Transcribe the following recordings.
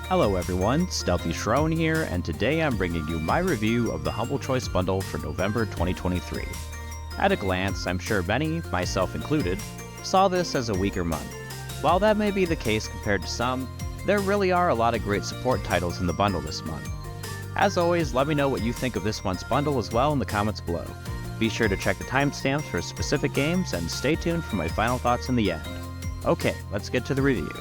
Hello everyone, StealthyShiroean here, and today I'm bringing you my review of the Humble Choice bundle for November 2023. At a glance, I'm sure many, myself included, saw this as a weaker month. While that may be the case compared to some, there really are a lot of great support titles in the bundle this month. As always, let me know what you think of this month's bundle as well in the comments below. Be sure to check the timestamps for specific games and stay tuned for my final thoughts in the end. Okay, let's get to the review.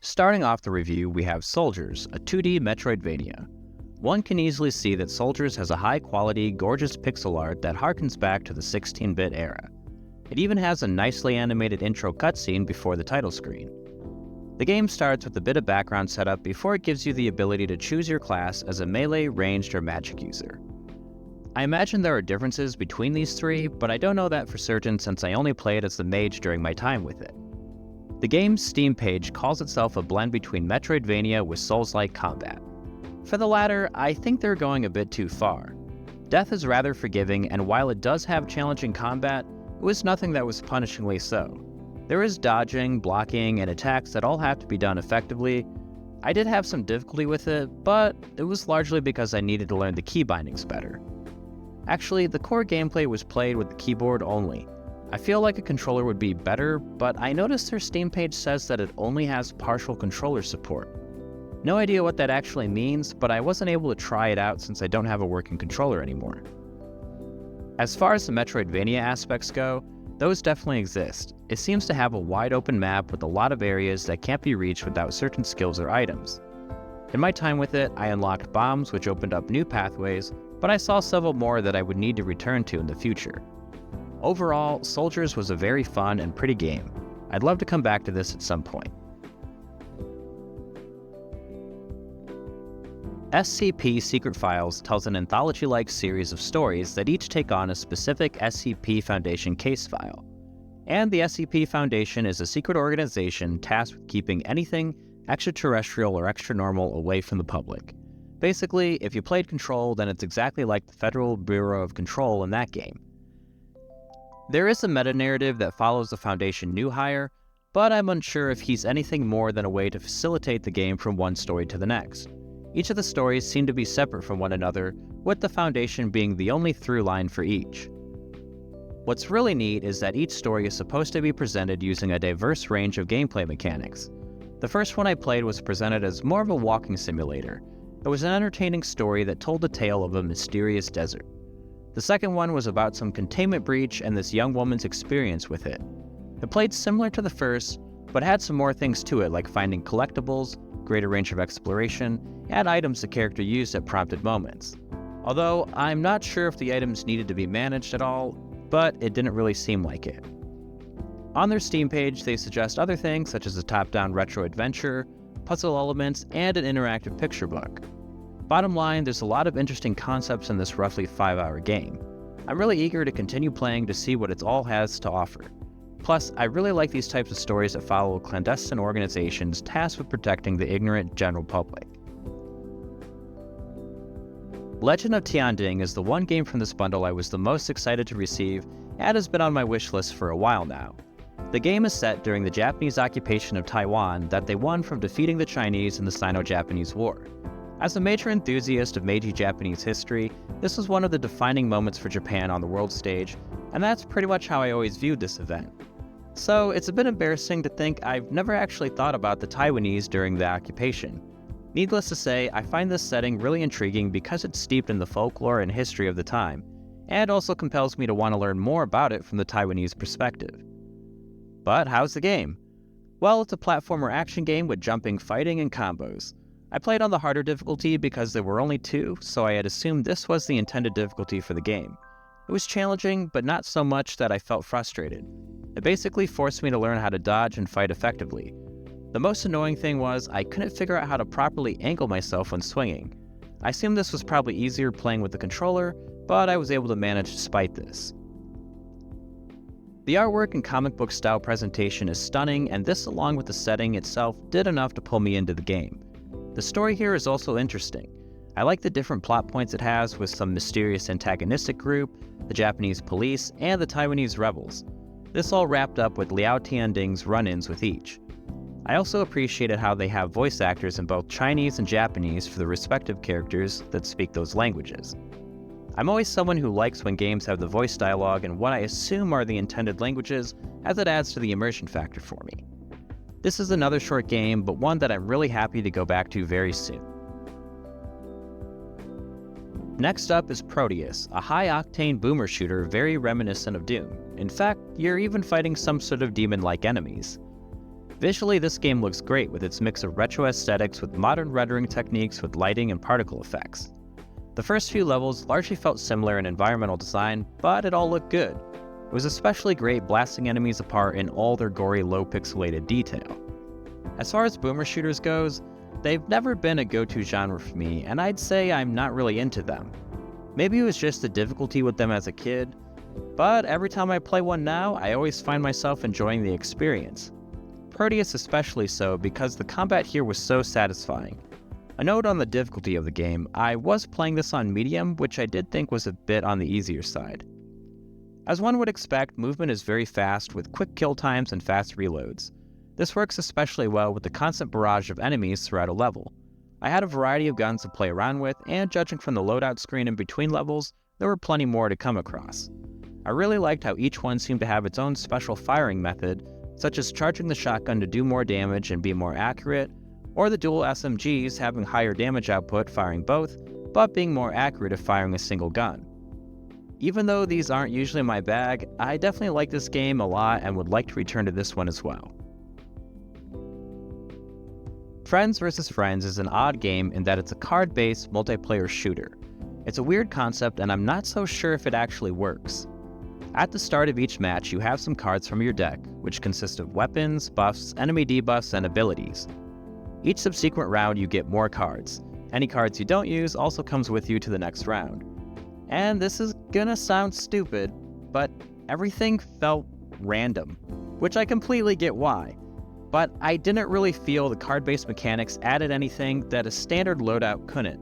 Starting off the review, we have Souldiers, a 2D Metroidvania. One can easily see that Souldiers has a high-quality, gorgeous pixel art that harkens back to the 16-bit era. It even has a nicely animated intro cutscene before the title screen. The game starts with a bit of background setup before it gives you the ability to choose your class as a melee, ranged, or magic user. I imagine there are differences between these three, but I don't know that for certain since I only played as the mage during my time with it. The game's Steam page calls itself a blend between Metroidvania with Souls-like combat. For the latter, I think they're going a bit too far. Death is rather forgiving, and while it does have challenging combat, it was nothing that was punishingly so. There is dodging, blocking, and attacks that all have to be done effectively. I did have some difficulty with it, but it was largely because I needed to learn the key bindings better. Actually, the core gameplay was played with the keyboard only. I feel like a controller would be better, but I noticed their Steam page says that it only has partial controller support. No idea what that actually means, but I wasn't able to try it out since I don't have a working controller anymore. As far as the Metroidvania aspects go, those definitely exist. It seems to have a wide open map with a lot of areas that can't be reached without certain skills or items. In my time with it, I unlocked bombs which opened up new pathways, but I saw several more that I would need to return to in the future. Overall, Souldiers was a very fun and pretty game. I'd love to come back to this at some point. SCP Secret Files tells an anthology-like series of stories that each take on a specific SCP Foundation case file. And the SCP Foundation is a secret organization tasked with keeping anything extraterrestrial or extra-normal away from the public. Basically, if you played Control, then it's exactly like the Federal Bureau of Control in that game. There is a meta-narrative that follows the Foundation new hire, but I'm unsure if he's anything more than a way to facilitate the game from one story to the next. Each of the stories seem to be separate from one another, with the Foundation being the only through line for each. What's really neat is that each story is supposed to be presented using a diverse range of gameplay mechanics. The first one I played was presented as more of a walking simulator. It was an entertaining story that told the tale of a mysterious desert. The second one was about some containment breach and this young woman's experience with it. It played similar to the first, but had some more things to it like finding collectibles, greater range of exploration, and items the character used at prompted moments. Although, I'm not sure if the items needed to be managed at all, but it didn't really seem like it. On their Steam page, they suggest other things such as a top-down retro adventure, puzzle elements, and an interactive picture book. Bottom line, there's a lot of interesting concepts in this roughly 5-hour game. I'm really eager to continue playing to see what it all has to offer. Plus, I really like these types of stories that follow clandestine organizations tasked with protecting the ignorant general public. Legend of Tianding is the one game from this bundle I was the most excited to receive and has been on my wish list for a while now. The game is set during the Japanese occupation of Taiwan that they won from defeating the Chinese in the Sino-Japanese War. As a major enthusiast of Meiji Japanese history, this was one of the defining moments for Japan on the world stage, and that's pretty much how I always viewed this event. So it's a bit embarrassing to think I've never actually thought about the Taiwanese during the occupation. Needless to say, I find this setting really intriguing because it's steeped in the folklore and history of the time, and also compels me to want to learn more about it from the Taiwanese perspective. But how's the game? Well, it's a platformer action game with jumping, fighting, and combos. I played on the harder difficulty because there were only 2, so I had assumed this was the intended difficulty for the game. It was challenging, but not so much that I felt frustrated. It basically forced me to learn how to dodge and fight effectively. The most annoying thing was I couldn't figure out how to properly angle myself when swinging. I assumed this was probably easier playing with the controller, but I was able to manage despite this. The artwork and comic book style presentation is stunning, and this along with the setting itself did enough to pull me into the game. The story here is also interesting. I like the different plot points it has with some mysterious antagonistic group, the Japanese police, and the Taiwanese rebels. This all wrapped up with Liao Tianding's run-ins with each. I also appreciated how they have voice actors in both Chinese and Japanese for the respective characters that speak those languages. I'm always someone who likes when games have the voice dialogue in what I assume are the intended languages, as it adds to the immersion factor for me. This is another short game, but one that I'm really happy to go back to very soon. Next up is Prodeus, a high-octane boomer shooter very reminiscent of Doom. In fact, you're even fighting some sort of demon-like enemies. Visually, this game looks great with its mix of retro aesthetics with modern rendering techniques with lighting and particle effects. The first few levels largely felt similar in environmental design, but it all looked good. It was especially great blasting enemies apart in all their gory, low-pixelated detail. As far as boomer shooters goes, they've never been a go-to genre for me, and I'd say I'm not really into them. Maybe it was just the difficulty with them as a kid, but every time I play one now, I always find myself enjoying the experience. Prodeus especially so because the combat here was so satisfying. A note on the difficulty of the game, I was playing this on medium, which I did think was a bit on the easier side. As one would expect, movement is very fast with quick kill times and fast reloads. This works especially well with the constant barrage of enemies throughout a level. I had a variety of guns to play around with, and judging from the loadout screen in between levels, there were plenty more to come across. I really liked how each one seemed to have its own special firing method, such as charging the shotgun to do more damage and be more accurate, or the dual SMGs having higher damage output firing both, but being more accurate if firing a single gun. Even though these aren't usually my bag, I definitely like this game a lot and would like to return to this one as well. Friends vs. Friends is an odd game in that it's a card-based multiplayer shooter. It's a weird concept and I'm not so sure if it actually works. At the start of each match, you have some cards from your deck, which consist of weapons, buffs, enemy debuffs, and abilities. Each subsequent round you get more cards. Any cards you don't use also comes with you to the next round. And this is gonna sound stupid, but everything felt random, which I completely get why. But I didn't really feel the card-based mechanics added anything that a standard loadout couldn't.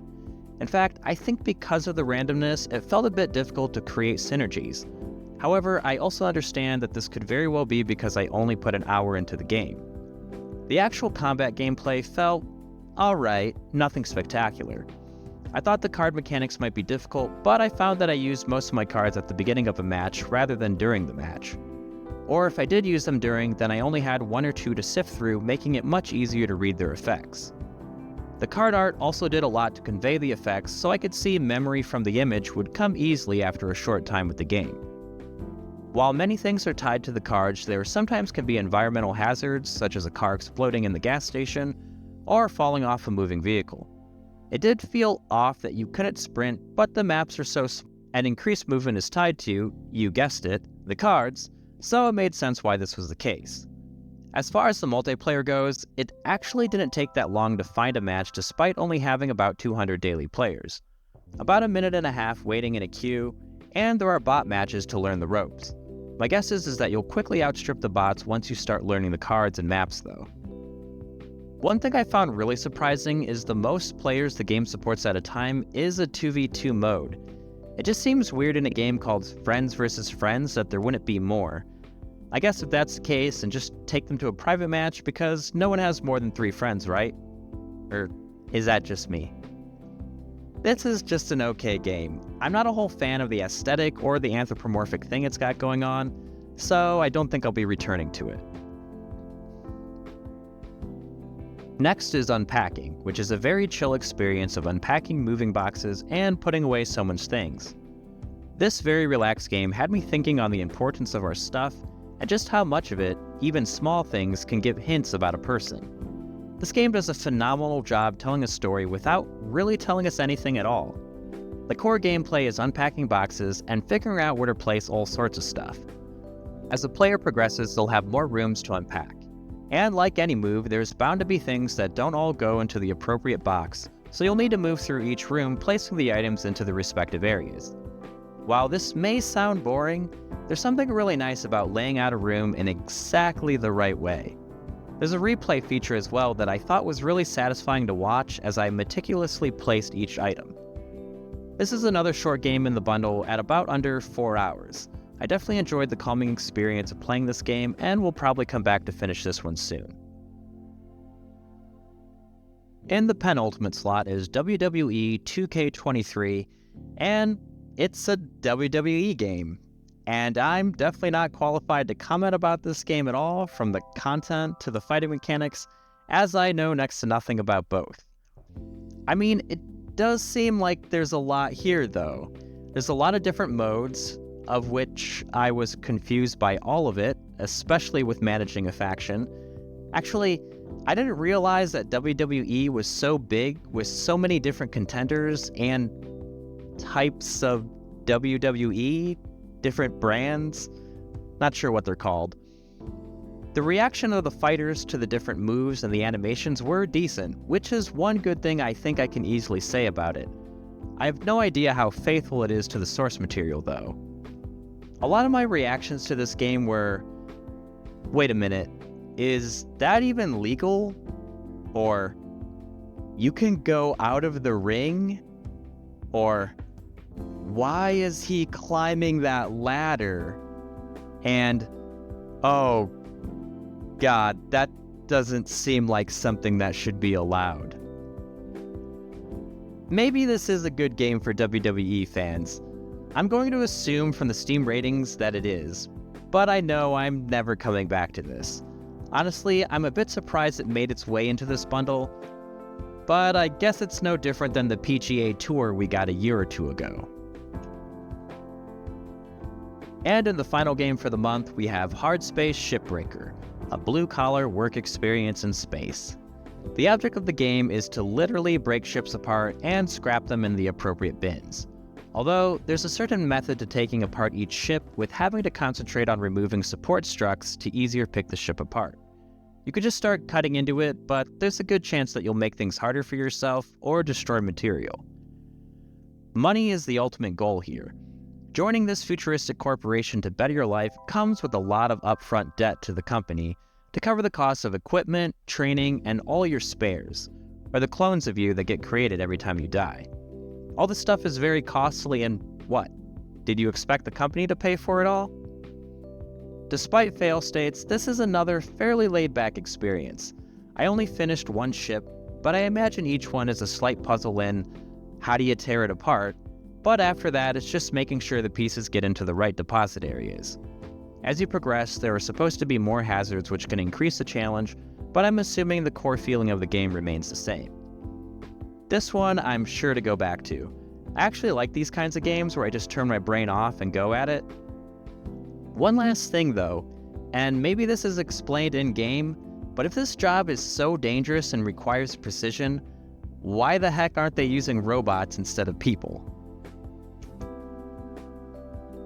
In fact, I think because of the randomness, it felt a bit difficult to create synergies. However, I also understand that this could very well be because I only put an hour into the game. The actual combat gameplay felt alright, nothing spectacular. I thought the card mechanics might be difficult, but I found that I used most of my cards at the beginning of a match rather than during the match. Or if I did use them during, then I only had one or two to sift through, making it much easier to read their effects. The card art also did a lot to convey the effects, so I could see memory from the image would come easily after a short time with the game. While many things are tied to the cards, there sometimes can be environmental hazards, such as a car exploding in the gas station, or falling off a moving vehicle. It did feel off that you couldn't sprint, but the maps are so small, and increased movement is tied to, you guessed it, the cards, so it made sense why this was the case. As far as the multiplayer goes, it actually didn't take that long to find a match despite only having about 200 daily players. About a minute and a half waiting in a queue, and there are bot matches to learn the ropes. My guess is that you'll quickly outstrip the bots once you start learning the cards and maps though. One thing I found really surprising is the most players the game supports at a time is a 2v2 mode. It just seems weird in a game called Friends vs. Friends that there wouldn't be more. I guess if that's the case, then just take them to a private match because no one has more than 3 friends, right? Or is that just me? This is just an okay game. I'm not a whole fan of the aesthetic or the anthropomorphic thing it's got going on, so I don't think I'll be returning to it. Next is Unpacking, which is a very chill experience of unpacking moving boxes and putting away someone's things. This very relaxed game had me thinking on the importance of our stuff and just how much of it, even small things, can give hints about a person. This game does a phenomenal job telling a story without really telling us anything at all. The core gameplay is unpacking boxes and figuring out where to place all sorts of stuff. As the player progresses, they'll have more rooms to unpack. And like any move, there's bound to be things that don't all go into the appropriate box, so you'll need to move through each room, placing the items into the respective areas. While this may sound boring, there's something really nice about laying out a room in exactly the right way. There's a replay feature as well that I thought was really satisfying to watch as I meticulously placed each item. This is another short game in the bundle at about under 4 hours. I definitely enjoyed the calming experience of playing this game and will probably come back to finish this one soon. In the penultimate slot is WWE 2K23, and it's a WWE game. And I'm definitely not qualified to comment about this game at all, from the content to the fighting mechanics, as I know next to nothing about both. I mean, it does seem like there's a lot here though. There's a lot of different modes, of which I was confused by all of it, especially with managing a faction. Actually, I didn't realize that WWE was so big with so many different contenders and types of WWE, different brands, not sure what they're called. The reaction of the fighters to the different moves and the animations were decent, which is one good thing I think I can easily say about it. I have no idea how faithful it is to the source material though. A lot of my reactions to this game were, wait a minute, is that even legal? Or, you can go out of the ring? Or, why is he climbing that ladder? And, oh God, that doesn't seem like something that should be allowed. Maybe this is a good game for WWE fans. I'm going to assume from the Steam ratings that it is, but I know I'm never coming back to this. Honestly, I'm a bit surprised it made its way into this bundle, but I guess it's no different than the PGA Tour we got a year or two ago. And in the final game for the month, we have Hardspace Shipbreaker, a blue-collar work experience in space. The object of the game is to literally break ships apart and scrap them in the appropriate bins. Although, there's a certain method to taking apart each ship, with having to concentrate on removing support structs to easier pick the ship apart. You could just start cutting into it, but there's a good chance that you'll make things harder for yourself or destroy material. Money is the ultimate goal here. Joining this futuristic corporation to better your life comes with a lot of upfront debt to the company to cover the costs of equipment, training, and all your spares, or the clones of you that get created every time you die. All this stuff is very costly, and what? Did you expect the company to pay for it all? Despite fail states, this is another fairly laid-back experience. I only finished one ship, but I imagine each one is a slight puzzle in how do you tear it apart, but after that it's just making sure the pieces get into the right deposit areas. As you progress, there are supposed to be more hazards which can increase the challenge, but I'm assuming the core feeling of the game remains the same. This one I'm sure to go back to. I actually like these kinds of games where I just turn my brain off and go at it. One last thing though, and maybe this is explained in-game, but if this job is so dangerous and requires precision, why the heck aren't they using robots instead of people?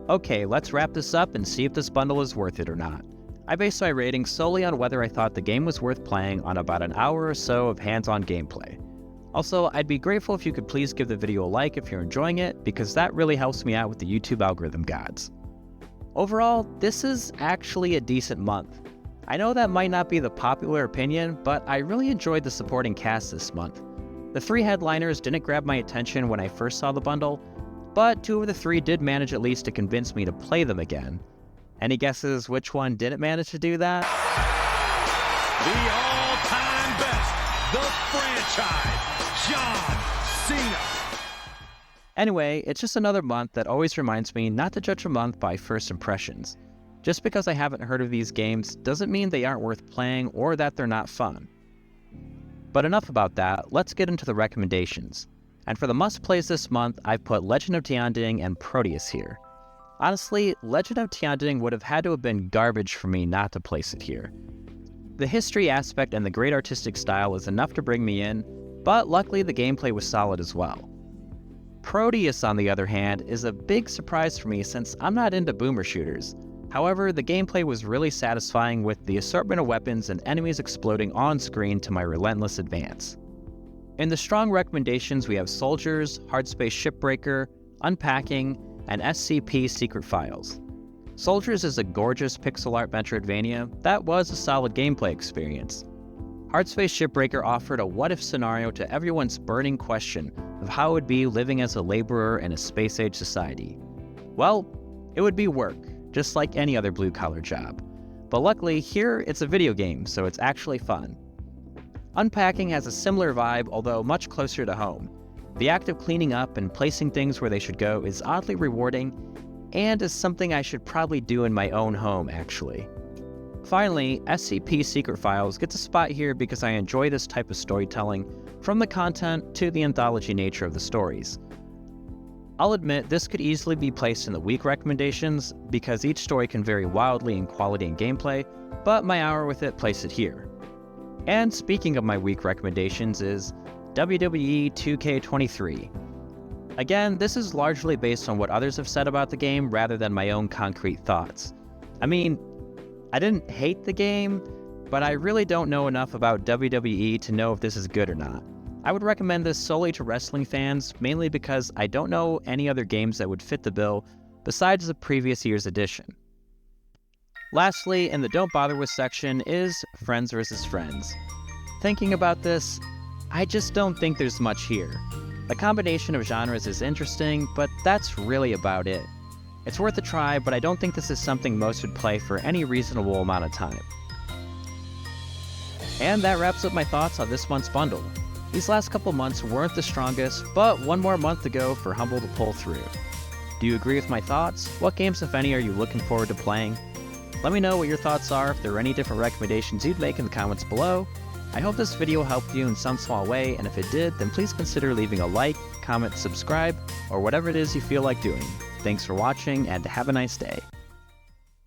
Okay, let's wrap this up and see if this bundle is worth it or not. I based my rating solely on whether I thought the game was worth playing on about an hour or so of hands-on gameplay. Also, I'd be grateful if you could please give the video a like if you're enjoying it, because that really helps me out with the YouTube algorithm gods. Overall, this is actually a decent month. I know that might not be the popular opinion, but I really enjoyed the supporting cast this month. The 3 headliners didn't grab my attention when I first saw the bundle, but 2 of the 3 did manage at least to convince me to play them again. Any guesses which one didn't manage to do that? The all-time best, the franchise, John Cena. Anyway, it's just another month that always reminds me not to judge a month by first impressions. Just because I haven't heard of these games doesn't mean they aren't worth playing or that they're not fun. But enough about that, let's get into the recommendations. And for the must-plays this month, I've put Legend of Tianding and Prodeus here. Honestly, Legend of Tianding would have had to have been garbage for me not to place it here. The history aspect and the great artistic style is enough to bring me in, but luckily the gameplay was solid as well. Prodeus, on the other hand, is a big surprise for me since I'm not into boomer shooters. However, the gameplay was really satisfying with the assortment of weapons and enemies exploding on screen to my relentless advance. In the strong recommendations, we have Souldiers, Hardspace Shipbreaker, Unpacking, and SCP Secret Files. Souldiers is a gorgeous pixel art Metroidvania that was a solid gameplay experience. Hardspace Shipbreaker offered a what-if scenario to everyone's burning question of how it would be living as a laborer in a space-age society. Well, it would be work, just like any other blue-collar job. But luckily, here it's a video game, so it's actually fun. Unpacking has a similar vibe, although much closer to home. The act of cleaning up and placing things where they should go is oddly rewarding, and is something I should probably do in my own home, actually. Finally, SCP Secret Files gets a spot here because I enjoy this type of storytelling, from the content to the anthology nature of the stories. I'll admit this could easily be placed in the week recommendations, because each story can vary wildly in quality and gameplay, but my hour with it placed it here. And speaking of my week recommendations is WWE 2K23. Again, this is largely based on what others have said about the game rather than my own concrete thoughts. I mean, I didn't hate the game, but I really don't know enough about WWE to know if this is good or not. I would recommend this solely to wrestling fans, mainly because I don't know any other games that would fit the bill besides the previous year's edition. Lastly, in the Don't Bother With section is Friends vs. Friends. Thinking about this, I just don't think there's much here. The combination of genres is interesting, but that's really about it. It's worth a try, but I don't think this is something most would play for any reasonable amount of time. And that wraps up my thoughts on this month's bundle. These last couple months weren't the strongest, but one more month to go for Humble to pull through. Do you agree with my thoughts? What games, if any, are you looking forward to playing? Let me know what your thoughts are, if there are any different recommendations you'd make in the comments below. I hope this video helped you in some small way, and if it did, then please consider leaving a like, comment, subscribe, or whatever it is you feel like doing. Thanks for watching, and have a nice day.